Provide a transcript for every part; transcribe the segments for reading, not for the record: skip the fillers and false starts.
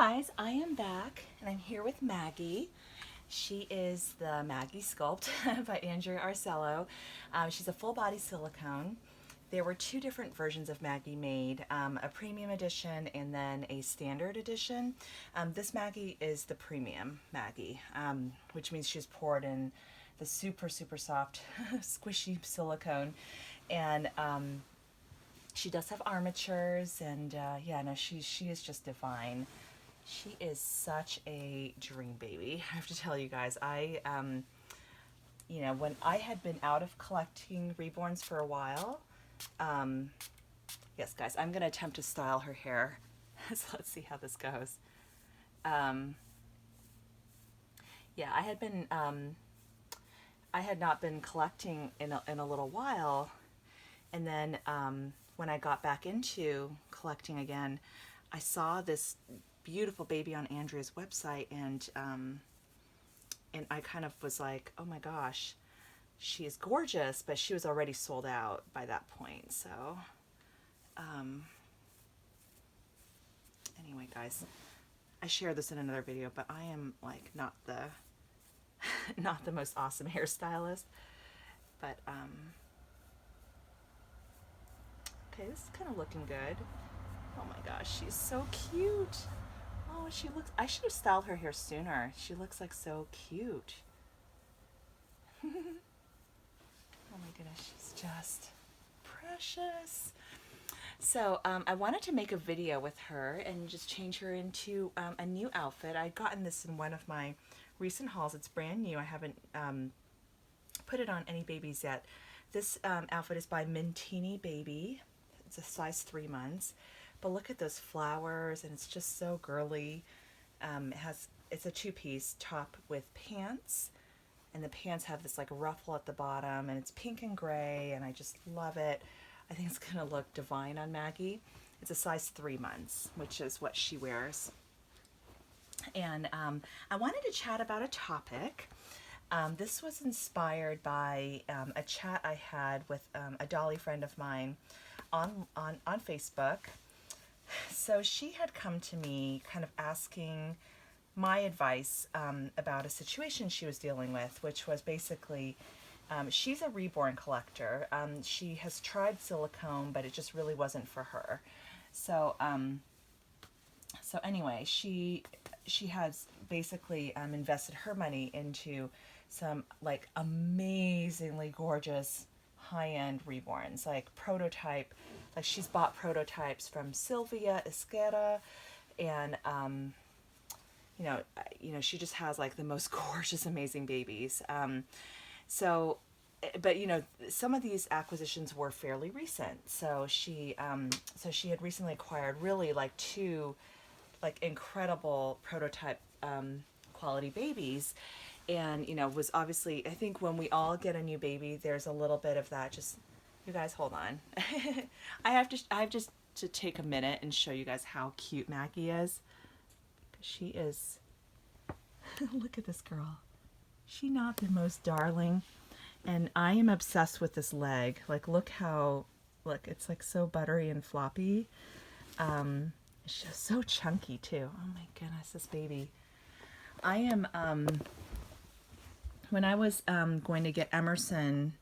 Guys, I am back and I'm here with Maggie. She is the Maggie Sculpt by Andrea Arcello. She's a full body silicone. There were two different versions of Maggie made, a premium edition and then a standard edition. This Maggie is the premium Maggie, which means she's poured in the super, super soft, squishy silicone. And she does have armatures, and yeah, no, she is just divine. She is such a dream baby. I have to tell you guys, when I had been out of collecting reborns for a while, yes, guys, I'm gonna attempt to style her hair. So let's see how this goes. Yeah, I had not been collecting in a little while, and then when I got back into collecting again, I saw this beautiful baby on Andrea's website, and I kind of was like, oh my gosh, she is gorgeous, but she was already sold out by that point. So anyway, guys, I shared this in another video, but I am like not the not the most awesome hairstylist, but okay, this is kind of looking good. Oh my gosh, she's so cute. Oh, she looks, I should have styled her hair sooner. She looks like so cute. Oh my goodness, she's just precious. So I wanted to make a video with her and just change her into a new outfit. I'd gotten this in one of my recent hauls. It's brand new. I haven't put it on any babies yet. This outfit is by Mintini Baby. It's a size 3 months. But look at those flowers, and it's just so girly. It's a two-piece top with pants, and the pants have this like ruffle at the bottom, and it's pink and gray, and I just love it. I think it's gonna look divine on Maggie. It's a size 3 months, which is what she wears. And I wanted to chat about a topic. This was inspired by a chat I had with a dolly friend of mine on Facebook. So she had come to me kind of asking my advice about a situation she was dealing with, which was basically, she's a reborn collector. She has tried silicone, but it just really wasn't for her. So, so anyway, she has basically invested her money into some like amazingly gorgeous high-end reborns, like prototype. Like she's bought prototypes from Sylvia Esquerra, and she just has like the most gorgeous, amazing babies. But some of these acquisitions were fairly recent. So she had recently acquired really like two like incredible prototype quality babies, and was obviously, I think when we all get a new baby, there's a little bit of that. Just, you guys hold on. I have just to take a minute and show you guys how cute Maggie is. She is, look at this girl. She not the most darling? And I am obsessed with this leg. Like, look, it's like so buttery and floppy. It's just so chunky too. Oh my goodness, this baby. I am, when I was going to get Emerson,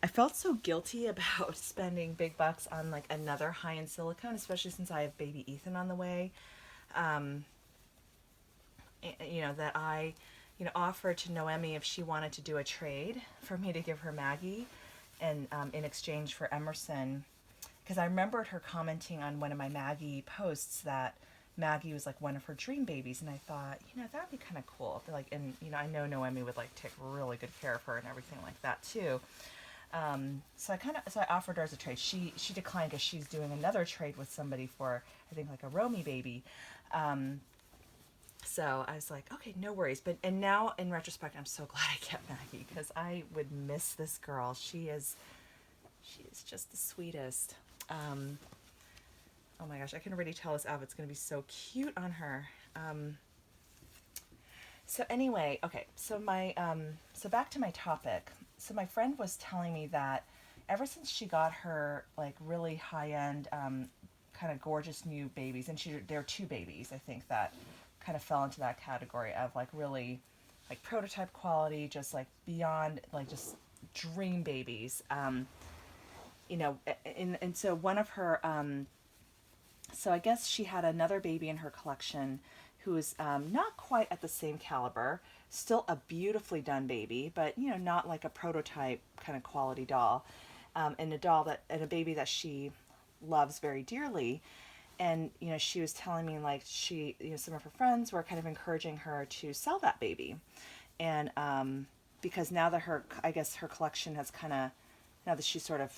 I felt so guilty about spending big bucks on like another high-end silicone, especially since I have baby Ethan on the way. That I, offered to Noemi if she wanted to do a trade for me to give her Maggie, and in exchange for Emerson, because I remembered her commenting on one of my Maggie posts that Maggie was like one of her dream babies, and I thought, that'd be kind of cool. Like, and I know Noemi would like take really good care of her and everything like that too. So I offered her as a trade. She declined because she's doing another trade with somebody for, I think, like a Romy baby. So I was like, okay, no worries. And now in retrospect, I'm so glad I kept Maggie, because I would miss this girl. She is just the sweetest. Oh my gosh, I can already tell this outfit's going to be so cute on her. So anyway, okay, so so back to my topic. So my friend was telling me that ever since she got her like really high-end kind of gorgeous new babies, and there are two babies I think that kind of fell into that category of like really like prototype quality, just like beyond like just dream babies. And so one of her, so I guess she had another baby in her collection who is not quite at the same caliber, still a beautifully done baby, but not like a prototype kind of quality doll, and a baby that she loves very dearly. And she was telling me like some of her friends were kind of encouraging her to sell that baby, and because now that I guess her collection has kind of, now that she sort of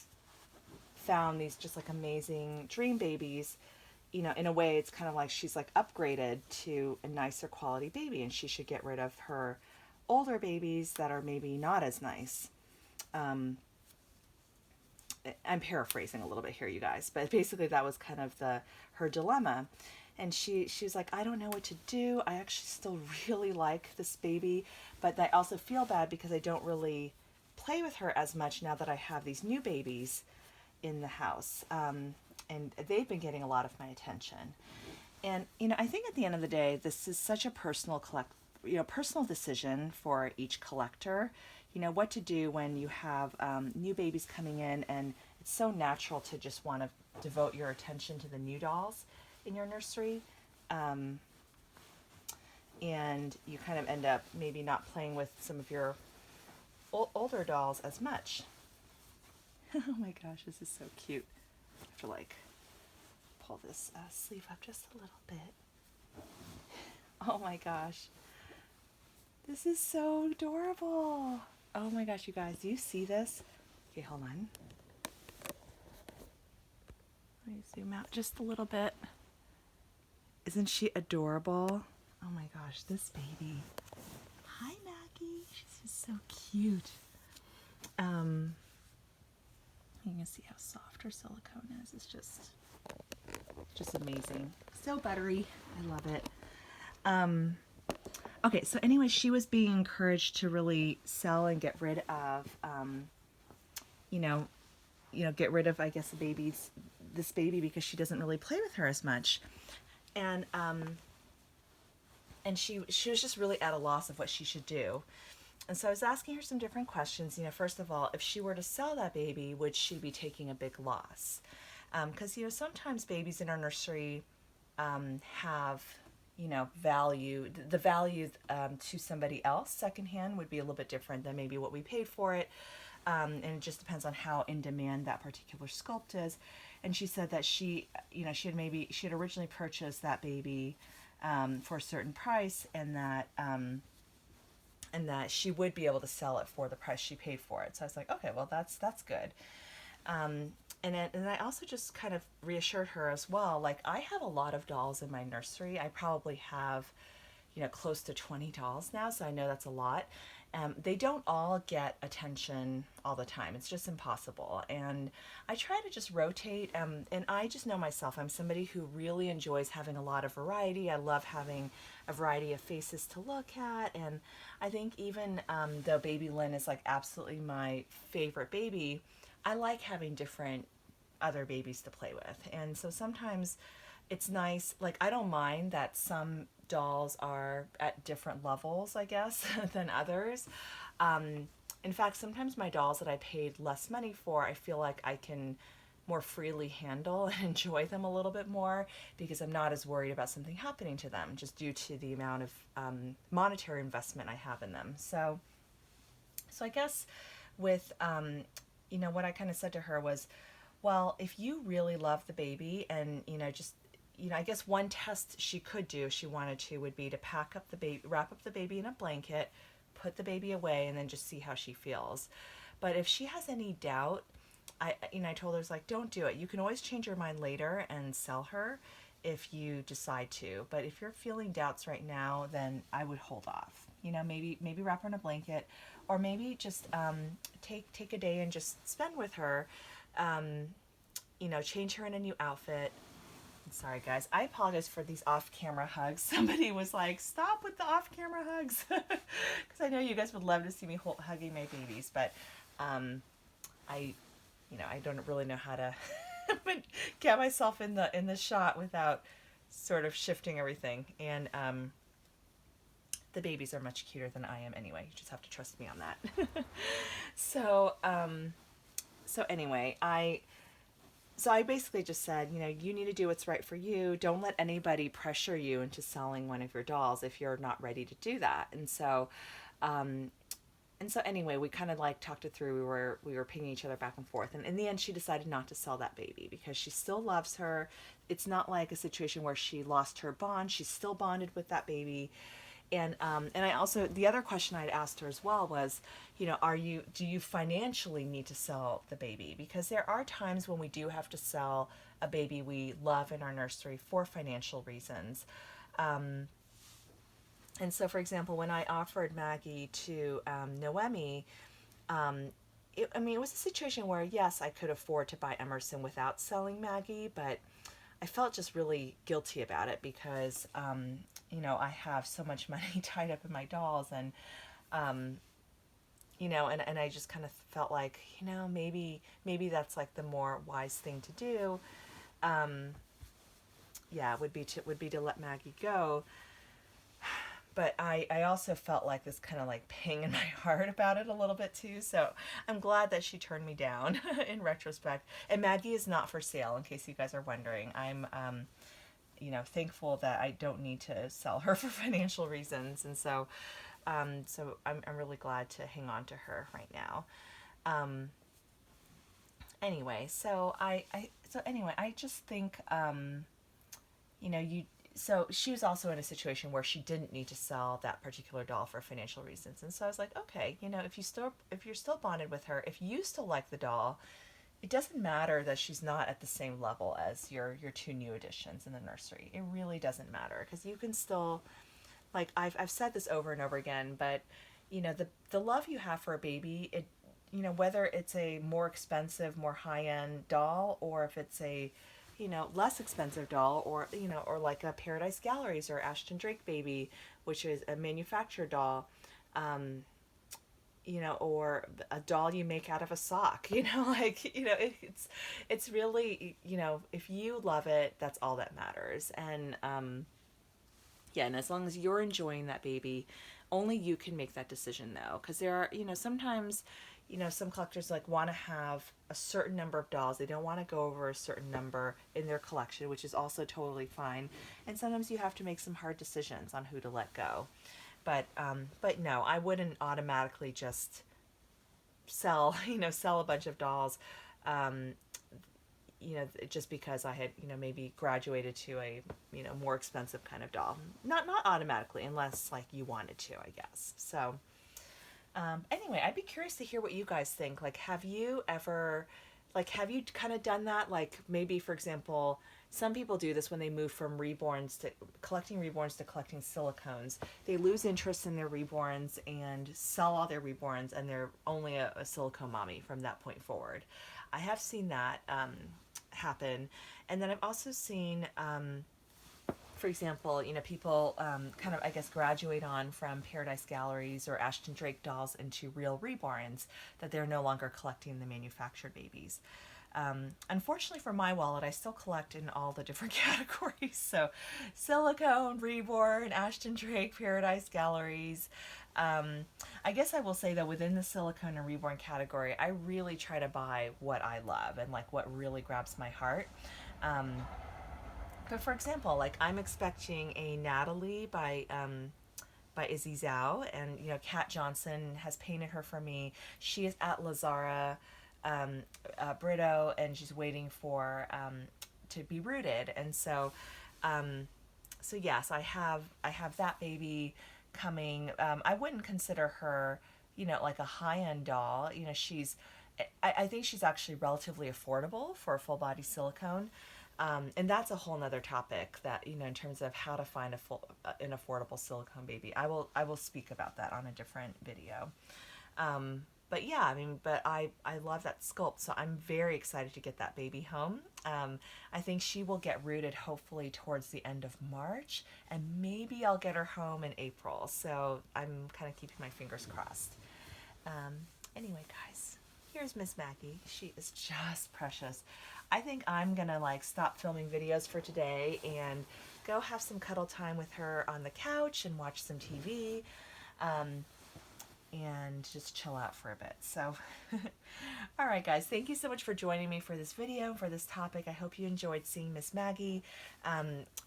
found these just like amazing dream babies, in a way it's kind of like she's like upgraded to a nicer quality baby, and she should get rid of her older babies that are maybe not as nice. I'm paraphrasing a little bit here, you guys, but basically that was kind of her dilemma. And she was like, I don't know what to do. I actually still really like this baby, but I also feel bad because I don't really play with her as much now that I have these new babies in the house. And they've been getting a lot of my attention. And, I think at the end of the day, this is such a personal personal decision for each collector, what to do when you have new babies coming in, and it's so natural to just want to devote your attention to the new dolls in your nursery. And you kind of end up maybe not playing with some of your older dolls as much. Oh my gosh, this is so cute. I have to like pull this sleeve up just a little bit. Oh my gosh. This is so adorable. Oh my gosh, you guys, do you see this? Okay, hold on. Let me zoom out just a little bit. Isn't she adorable? Oh my gosh, this baby. Hi, Maggie. She's just so cute. You can see how soft her silicone is. It's just amazing. So buttery. I love it. Okay, so anyway, she was being encouraged to really sell and get rid of, get rid of, I guess, this baby, because she doesn't really play with her as much. And she was just really at a loss of what she should do. And so I was asking her some different questions. First of all, if she were to sell that baby, would she be taking a big loss? Because, sometimes babies in our nursery have, value. The value to somebody else secondhand would be a little bit different than maybe what we paid for it. And it just depends on how in demand that particular sculpt is. And she said that she had originally purchased that baby for a certain price, and that she would be able to sell it for the price she paid for it. So I was like, okay, well, that's good. And I also just kind of reassured her as well, like, I have a lot of dolls in my nursery. I probably have, close to 20 dolls now, so I know that's a lot. They don't all get attention all the time. It's just impossible. And I try to just rotate, and I just know myself. I'm somebody who really enjoys having a lot of variety. I love having a variety of faces to look at, and I think even though Baby Lynn is like absolutely my favorite baby, I like having different other babies to play with. And so sometimes it's nice, like, I don't mind that some dolls are at different levels, I guess, than others. In fact, sometimes my dolls that I paid less money for, I feel like I can more freely handle and enjoy them a little bit more, because I'm not as worried about something happening to them, just due to the amount of monetary investment I have in them. So I guess with what I kind of said to her was, well, if you really love the baby, and I guess one test she could do if she wanted to would be to wrap up the baby in a blanket, put the baby away, and then just see how she feels. But if she has any doubt, I told her, like, don't do it. You can always change your mind later and sell her if you decide to. But if you're feeling doubts right now, then I would hold off. Maybe wrap her in a blanket, or maybe just take a day and just spend with her. Change her in a new outfit. Sorry, guys. I apologize for these off-camera hugs. Somebody was like, stop with the off-camera hugs. Because I know you guys would love to see me hugging my babies, but I don't really know how to get myself in the shot without sort of shifting everything. And the babies are much cuter than I am anyway. You just have to trust me on that. so so anyway, I basically just said, you need to do what's right for you. Don't let anybody pressure you into selling one of your dolls if you're not ready to do that. Um, and so anyway, we kind of like talked it through. We were pinging each other back and forth, and in the end, she decided not to sell that baby because she still loves her. It's not like a situation where she lost her bond. She's still bonded with that baby. And I also, the other question I'd asked her as well was, do you financially need to sell the baby? Because there are times when we do have to sell a baby we love in our nursery for financial reasons. And so, for example, when I offered Maggie to Noemi, it was a situation where, yes, I could afford to buy Emerson without selling Maggie, but I felt just really guilty about it because, I have so much money tied up in my dolls, and, and I just kind of felt like, maybe that's like the more wise thing to do. Yeah, would be to let Maggie go. But I also felt like this kind of like pang in my heart about it a little bit too. So I'm glad that she turned me down in retrospect. And Maggie is not for sale, in case you guys are wondering. I'm, thankful that I don't need to sell her for financial reasons. And so I'm really glad to hang on to her right now. Anyway, I just think, you so she was also in a situation where she didn't need to sell that particular doll for financial reasons. And so I was like, okay, if you're still bonded with her, if you still like the doll, it doesn't matter that she's not at the same level as your two new additions in the nursery. It really doesn't matter, because you can still, like, I've said this over and over again, but the love you have for a baby, it, whether it's a more expensive, more high-end doll, or if it's a less expensive doll, or like a Paradise Galleries or Ashton Drake baby, which is a manufactured doll, or a doll you make out of a sock, it's really, if you love it, that's all that matters. And, yeah, and as long as you're enjoying that baby, only you can make that decision though. Because there are, sometimes, some collectors like want to have a certain number of dolls. They don't want to go over a certain number in their collection, which is also totally fine. And sometimes you have to make some hard decisions on who to let go. But no, I wouldn't automatically just sell, sell a bunch of dolls, just because I had, maybe graduated to a, more expensive kind of doll. Not automatically, unless like you wanted to, I guess. So, anyway, I'd be curious to hear what you guys think. Like, have you kind of done that? Like, maybe, for example, some people do this when they move from reborns to collecting silicones. They lose interest in their reborns and sell all their reborns, and they're only a silicone mommy from that point forward. I have seen that happen. And then I've also seen, for example, people kind of, I guess, graduate on from Paradise Galleries or Ashton Drake dolls into real reborns, that they're no longer collecting the manufactured babies. Unfortunately for my wallet, I still collect in all the different categories. So Silicone, Reborn, Ashton Drake, Paradise Galleries. I guess I will say, though, within the Silicone and Reborn category, I really try to buy what I love and like what really grabs my heart. But for example, like, I'm expecting a Natalie by Izzy Zhao, and Kat Johnson has painted her for me. She is at Lazara Brito, and she's waiting for to be rooted. And so yes, I have that baby coming. I wouldn't consider her, like a high end doll. I think she's actually relatively affordable for a full body silicone. And that's a whole nother topic that, in terms of how to find an affordable silicone baby. I will speak about that on a different video. But yeah, but I love that sculpt, so I'm very excited to get that baby home. I think she will get rooted hopefully towards the end of March, and maybe I'll get her home in April. So I'm kind of keeping my fingers crossed. Anyway, guys, Here's Miss Maggie. She is just precious. I think I'm gonna like stop filming videos for today and go have some cuddle time with her on the couch and watch some TV. And just chill out for a bit. So, all right, guys, thank you so much for joining me for this video, for this topic. I hope you enjoyed seeing Miss Maggie.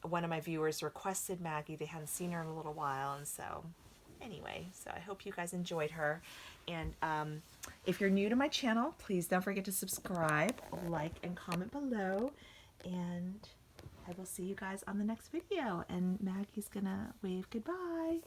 One of my viewers requested Maggie. They hadn't seen her in a little while, and so anyway, so I hope you guys enjoyed her. And if you're new to my channel, please don't forget to subscribe, like, and comment below. And I will see you guys on the next video. And Maggie's gonna wave goodbye.